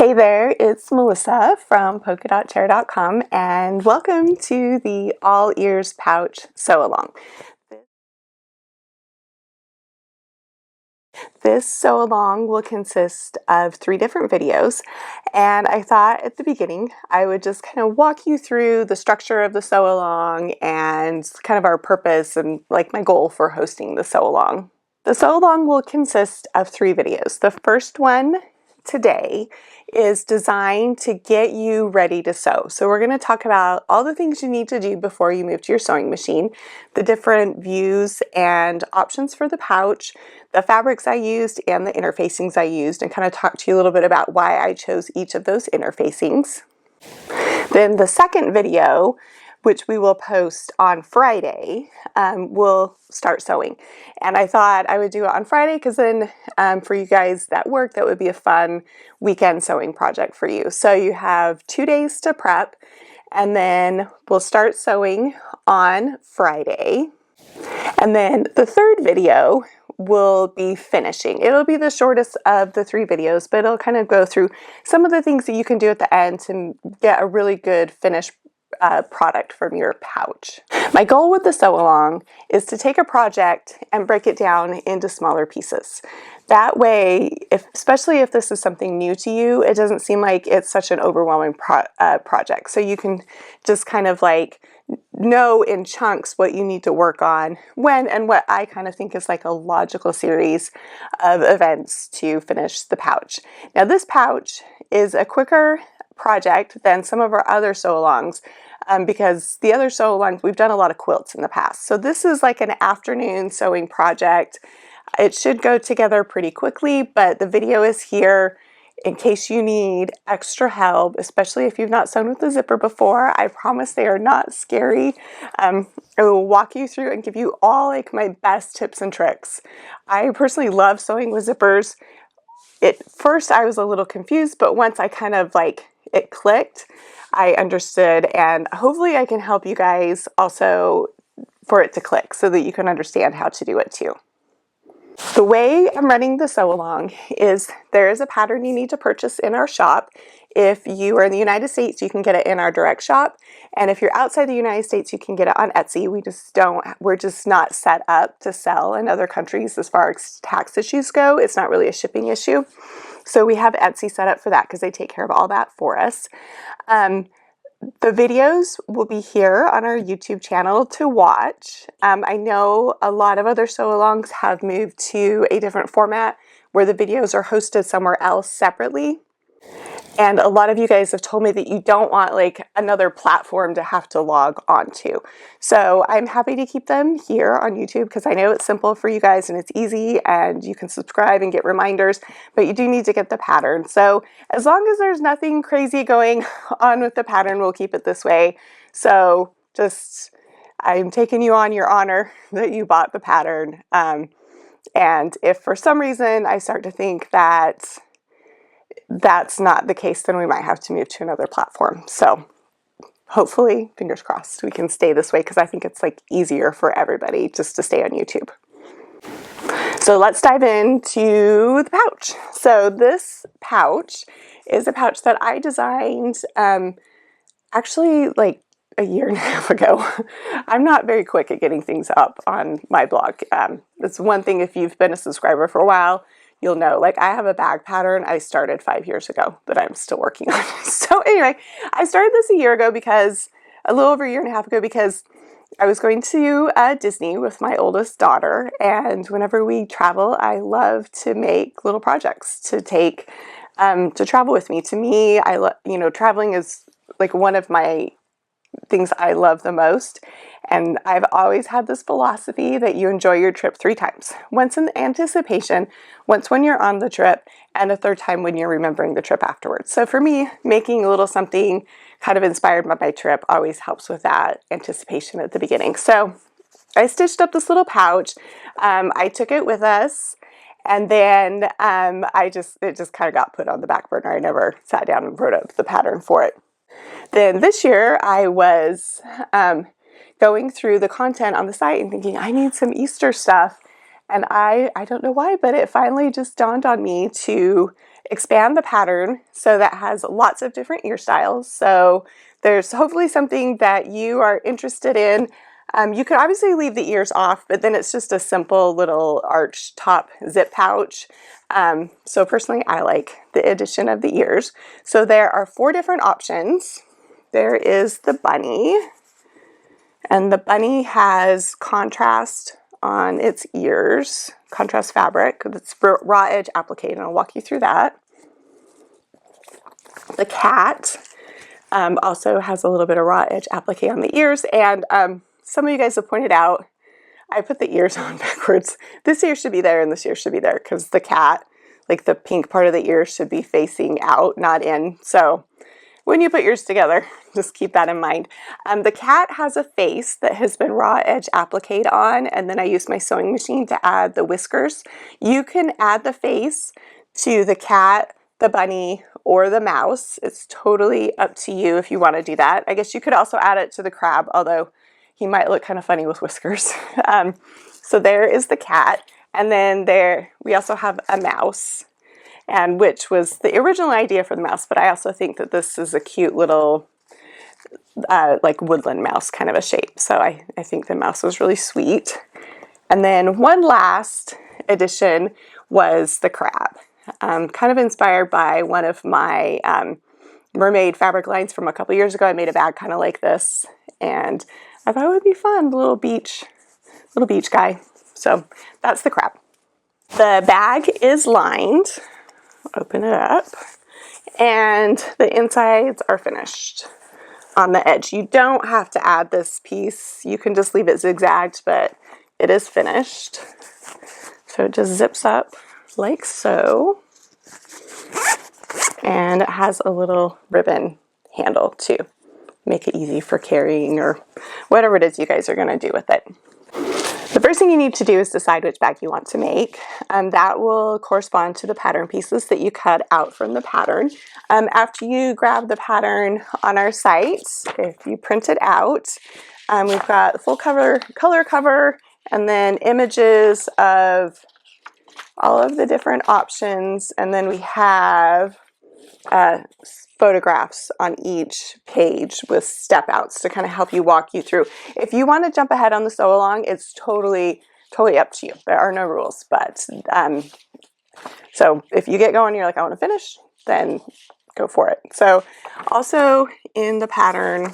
Hey there, it's Melissa from polkadotchair.com and welcome to the All Ears Pouch Sew Along. This sew along will consist of 3 different videos, and I thought at the beginning I would just kind of walk you through the structure of the sew along and kind of our purpose and like my goal for hosting the sew along. The sew along will consist of 3 videos. The first one today is designed to get you ready to sew. So we're going to talk about all the things you need to do before you move to your sewing machine, the different views and options for the pouch, the fabrics I used and the interfacings I used, and kind of talk to you a little bit about why I chose each of those interfacings. Then the second video, which we will post on Friday, we'll start sewing. And I thought I would do it on Friday because then for you guys that work, that would be a fun weekend sewing project for you. So you have 2 days to prep, and then we'll start sewing on Friday. And then the third video will be finishing. It'll be the shortest of the 3 videos, but it'll kind of go through some of the things that you can do at the end to get a really good finished product from your pouch. My goal with the sew along is to take a project and break it down into smaller pieces. That way, especially if this is something new to you, it doesn't seem like it's such an overwhelming project. So you can just kind of like know in chunks what you need to work on when, and what I kind of think is like a logical series of events to finish the pouch. Now this pouch is a quicker project than some of our other sew-alongs because the other sew-alongs, we've done a lot of quilts in the past. So this is like an afternoon sewing project. It should go together pretty quickly, but the video is here in case you need extra help, especially if you've not sewn with the zipper before. I promise they are not scary. I will walk you through and give you all like my best tips and tricks. I personally love sewing with zippers. At first I was a little confused, but once I kind of like it clicked, I understood, and hopefully I can help you guys also for it to click so that you can understand how to do it too. The way I'm running the sew along is there is a pattern you need to purchase in our shop. If you are in the United States, you can get it in our direct shop. And if you're outside the United States, you can get it on Etsy. We're just not set up to sell in other countries as far as tax issues go. It's not really a shipping issue. So we have Etsy set up for that because they take care of all that for us. The videos will be here on our YouTube channel to watch. I know a lot of other sew-alongs have moved to a different format where the videos are hosted somewhere else separately. And a lot of you guys have told me that you don't want like another platform to have to log onto. So I'm happy to keep them here on YouTube because I know it's simple for you guys and it's easy and you can subscribe and get reminders, but you do need to get the pattern. So as long as there's nothing crazy going on with the pattern, we'll keep it this way. So just, I'm taking you on your honor that you bought the pattern. And if for some reason I start to think that that's not the case, then we might have to move to another platform. So hopefully, fingers crossed, we can stay this way because I think it's like easier for everybody just to stay on YouTube. So let's dive into the pouch. So this pouch is a pouch that I designed actually like a year and a half ago. I'm not very quick at getting things up on my blog. It's one thing if you've been a subscriber for a while, you'll know, like I have a bag pattern I started 5 years ago that I'm still working on. So anyway, I started this a year ago because, a little over a year and a half ago, because I was going to Disney with my oldest daughter, and whenever we travel, I love to make little projects to take to travel with me. To me, traveling is like one of my things I love the most. And I've always had this philosophy that you enjoy your trip 3 times. Once in anticipation, once when you're on the trip, and a 3rd time when you're remembering the trip afterwards. So for me, making a little something kind of inspired by my trip always helps with that anticipation at the beginning. So I stitched up this little pouch. I took it with us. And then it just kind of got put on the back burner. I never sat down and wrote up the pattern for it. Then this year I was going through the content on the site and thinking I need some Easter stuff, and I don't know why, but it finally just dawned on me to expand the pattern so that has lots of different ear styles. So there's hopefully something that you are interested in. You can obviously leave the ears off, but then it's just a simple little arch top zip pouch. So personally, I like the addition of the ears. So there are 4 different options. There is the bunny, and the bunny has contrast on its ears, contrast fabric. It's raw edge applique, and I'll walk you through that. The cat also has a little bit of raw edge applique on the ears, and some of you guys have pointed out I put the ears on backwards. This ear should be there and this ear should be there because the cat, like the pink part of the ear, should be facing out, not in. So when you put yours together, just keep that in mind. The cat has a face that has been raw edge appliqued on, and then I used my sewing machine to add the whiskers. You can add the face to the cat, the bunny, or the mouse. It's totally up to you if you want to do that. I guess you could also add it to the crab, although he might look kind of funny with whiskers. So there is the cat, and then we also have a mouse, and which was the original idea for the mouse, but I also think that this is a cute little like woodland mouse kind of a shape. So I think the mouse was really sweet. And then one last addition was the crab. Kind of inspired by one of my mermaid fabric lines from a couple years ago. I made a bag kind of like this, and I thought it would be fun, little beach guy. So that's the crab. The bag is lined. Open it up, and the insides are finished on the edge. You don't have to add this piece. You can just leave it zigzagged, but it is finished. So it just zips up like so. And it has a little ribbon handle to make it easy for carrying or whatever it is you guys are going to do with it. The first thing you need to do is decide which bag you want to make. That will correspond to the pattern pieces that you cut out from the pattern. After you grab the pattern on our site, if you print it out, we've got the full color cover, and then images of all of the different options, and then we have photographs on each page with step outs to kind of help you walk you through. If you want to jump ahead on the sew along, it's totally up to you. There are no rules, but so if you get going, you're like, I want to finish, then go for it. So also in the pattern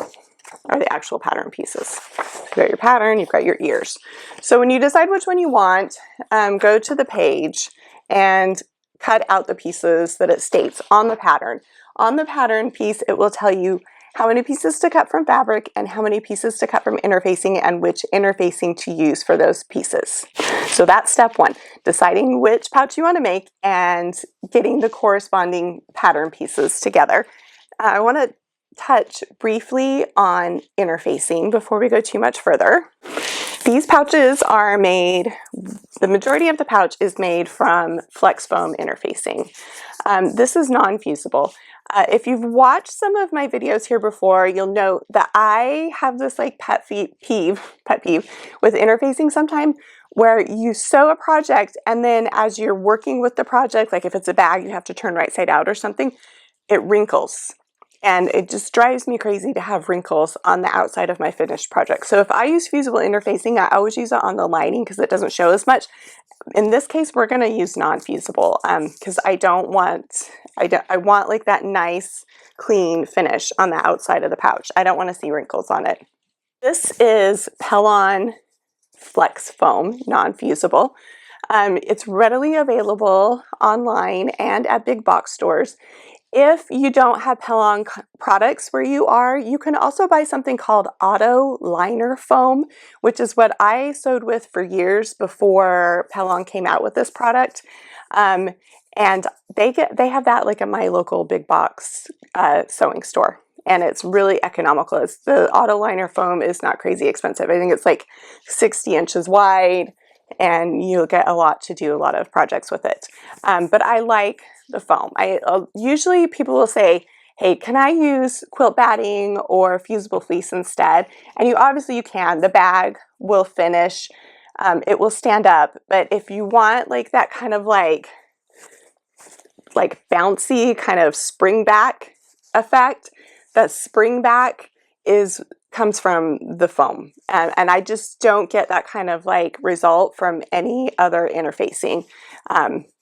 are the actual pattern pieces. You've got your pattern, you've got your ears. So when you decide which one you want, go to the page and cut out the pieces that it states on the pattern. On the pattern piece, it will tell you how many pieces to cut from fabric and how many pieces to cut from interfacing and which interfacing to use for those pieces. So that's step 1, deciding which pouch you want to make and getting the corresponding pattern pieces together. I want to touch briefly on interfacing before we go too much further. These pouches are made, the majority of the pouch is made from flex foam interfacing. This is non-fusible. If you've watched some of my videos here before, you'll note that I have this like pet peeve with interfacing sometimes, where you sew a project and then as you're working with the project, like if it's a bag you have to turn right side out or something, it wrinkles. And it just drives me crazy to have wrinkles on the outside of my finished project. So if I use fusible interfacing, I always use it on the lining because it doesn't show as much. In this case, we're going to use non-fusible because I want like that nice, clean finish on the outside of the pouch. I don't want to see wrinkles on it. This is Pellon Flex Foam, non-fusible. It's readily available online and at big box stores. If you don't have Pellon products where you are, you can also buy something called Auto Liner Foam, which is what I sewed with for years before Pellon came out with this product. And they have that like at my local big box sewing store. And it's really economical. The Auto Liner Foam is not crazy expensive. I think it's like 60 inches wide, and you'll get a lot to do a lot of projects with it. But I like the foam. Usually people will say, hey, can I use quilt batting or fusible fleece instead? And you can. The bag will finish. It will stand up. But if you want like that kind of like like bouncy kind of spring back effect. That spring back comes from the foam, and I just don't get that kind of like result from any other interfacing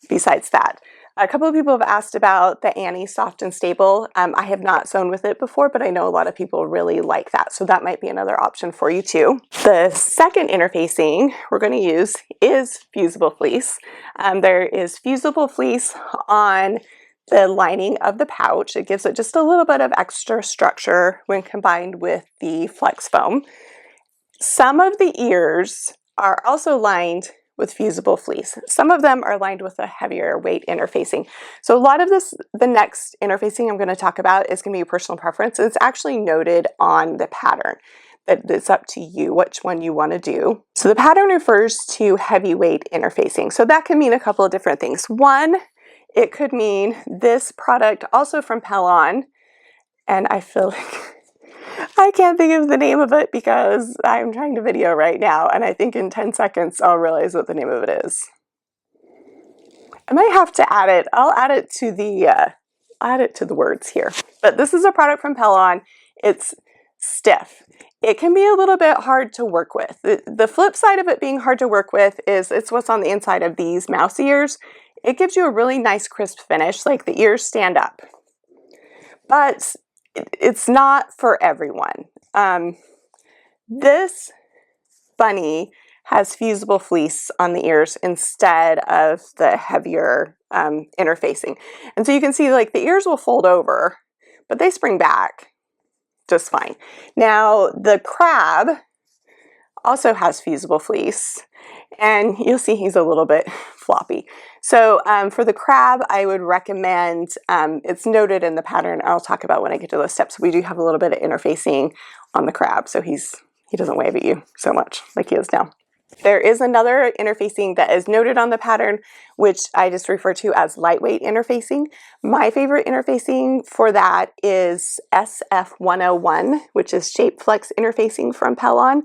besides that. A couple of people have asked about the Annie Soft and Stable. I have not sewn with it before, but I know a lot of people really like that, so that might be another option for you too. The second interfacing we're going to use is fusible fleece. There is fusible fleece on the lining of the pouch. It gives it just a little bit of extra structure when combined with the flex foam. Some of the ears are also lined with fusible fleece. Some of them are lined with a heavier weight interfacing. So a lot of this, the next interfacing I'm going to talk about is going to be personal preference. It's actually noted on the pattern that it's up to you which one you want to do. So the pattern refers to heavyweight interfacing. So that can mean a couple of different things. One, it could mean this product also from Pellon, and I feel like I can't think of the name of it because I'm trying to video right now, and I think in 10 seconds I'll realize what the name of it is. I might have to add it. I'll add it to the words here. But this is a product from Pellon. It's stiff. It can be a little bit hard to work with. The flip side of it being hard to work with is it's what's on the inside of these mouse ears. It gives you a really nice crisp finish, like the ears stand up. But it's not for everyone. This bunny has fusible fleece on the ears instead of the heavier interfacing. And so you can see like the ears will fold over, but they spring back just fine. Now the crab also has fusible fleece, and you'll see he's a little bit floppy. So for the crab, I would recommend, it's noted in the pattern, I'll talk about when I get to those steps, we do have a little bit of interfacing on the crab, so he doesn't wave at you so much like he is now. There is another interfacing that is noted on the pattern, which I just refer to as lightweight interfacing. My favorite interfacing for that is SF101, which is Shape Flex interfacing from Pellon.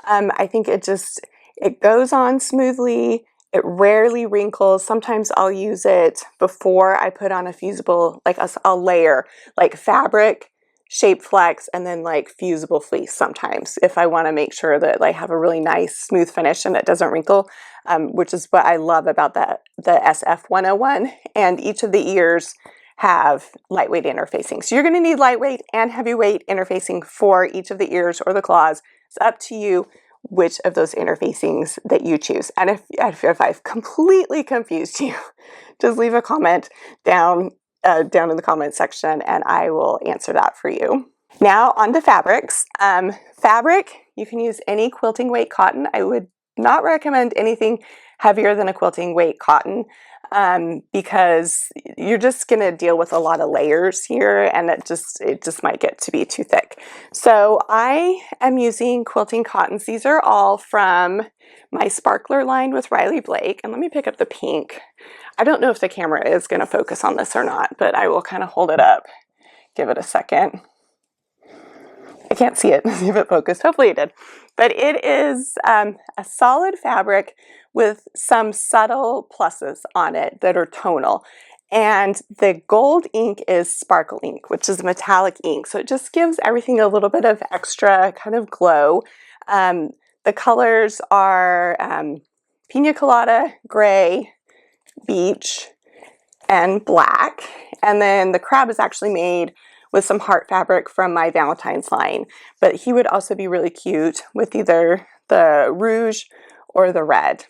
I think it goes on smoothly. It rarely wrinkles. Sometimes I'll use it before I put on a fusible, like a layer, like fabric, Shape Flex, and then like fusible fleece sometimes if I want to make sure that I have a really nice smooth finish and it doesn't wrinkle, which is what I love about the SF101. And each of the ears have lightweight interfacing. So you're going to need lightweight and heavyweight interfacing for each of the ears or the claws. It's up to you which of those interfacings that you choose. And if I've completely confused you, just leave a comment down in the comment section and I will answer that for you. Now on to fabrics. Fabric, you can use any quilting weight cotton. I would not recommend anything heavier than a quilting weight cotton because you're just going to deal with a lot of layers here and it just might get to be too thick. So I am using quilting cottons. These are all from my sparkler line with Riley Blake, and let me pick up the pink. I don't know if the camera is going to focus on this or not, but I will kind of hold it up, give it a second. I can't see it, see if it focused. Hopefully it did. But it is a solid fabric with some subtle pluses on it that are tonal. And the gold ink is sparkle ink, which is a metallic ink. So it just gives everything a little bit of extra kind of glow. The colors are Pina Colada, gray, beach, and black. And then the crab is actually made with some heart fabric from my Valentine's line, but he would also be really cute with either the rouge or the red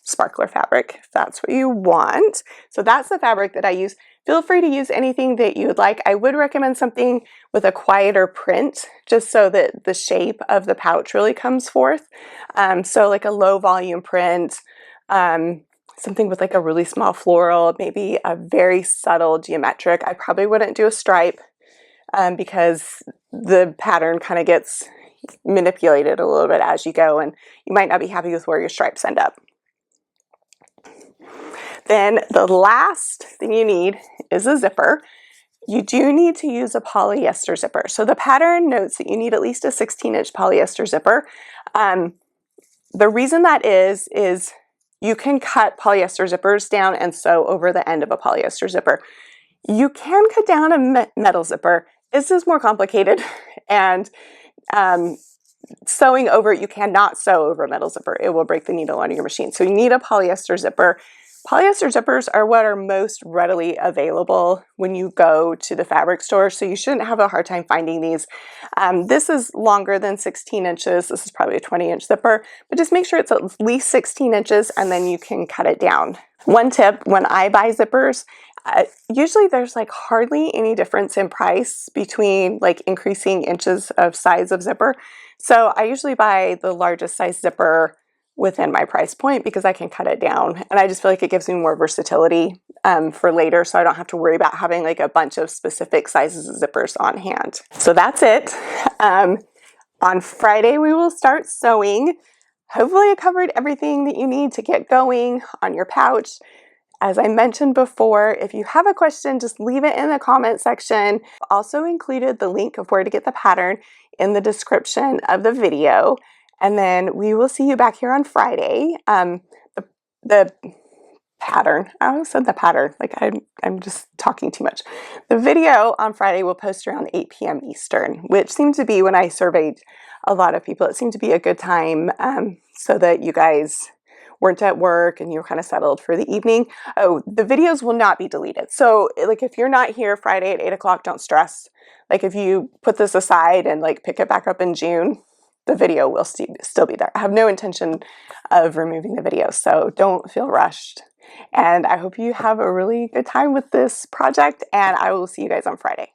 sparkler fabric, if that's what you want. So that's the fabric that I use. Feel free to use anything that you would like. I would recommend something with a quieter print, just so that the shape of the pouch really comes forth. So like a low volume print, something with like a really small floral, maybe a very subtle geometric. I probably wouldn't do a stripe because the pattern kind of gets manipulated a little bit as you go, and you might not be happy with where your stripes end up. Then the last thing you need is a zipper. You do need to use a polyester zipper. So the pattern notes that you need at least a 16-inch polyester zipper. The reason that is you can cut polyester zippers down and sew over the end of a polyester zipper. You can cut down a metal zipper. This is more complicated, and sewing over it, you cannot sew over a metal zipper. It will break the needle on your machine. So you need a polyester zipper. Polyester zippers are what are most readily available when you go to the fabric store, so you shouldn't have a hard time finding these. This is longer than 16 inches. This is probably a 20-inch zipper, but just make sure it's at least 16 inches and then you can cut it down. One tip, when I buy zippers, usually there's like hardly any difference in price between like increasing inches of size of zipper. So I usually buy the largest size zipper within my price point because I can cut it down, and I just feel like it gives me more versatility for later, so I don't have to worry about having like a bunch of specific sizes of zippers on hand. So that's it. On Friday we will start sewing. Hopefully I covered everything that you need to get going on your pouch. As I mentioned before, if you have a question, just leave it in the comment section. Also included the link of where to get the pattern in the description of the video. And then we will see you back here on Friday. The pattern, I almost said the pattern, like I'm just talking too much. The video on Friday will post around 8 p.m. Eastern, which seemed to be, when I surveyed a lot of people, it seemed to be a good time so that you guys weren't at work and you're kind of settled for the evening. Oh, the videos will not be deleted. So like if you're not here Friday at 8 o'clock, don't stress. Like if you put this aside and like pick it back up in June, the video will still be there. I have no intention of removing the video, so don't feel rushed. And I hope you have a really good time with this project, and I will see you guys on Friday.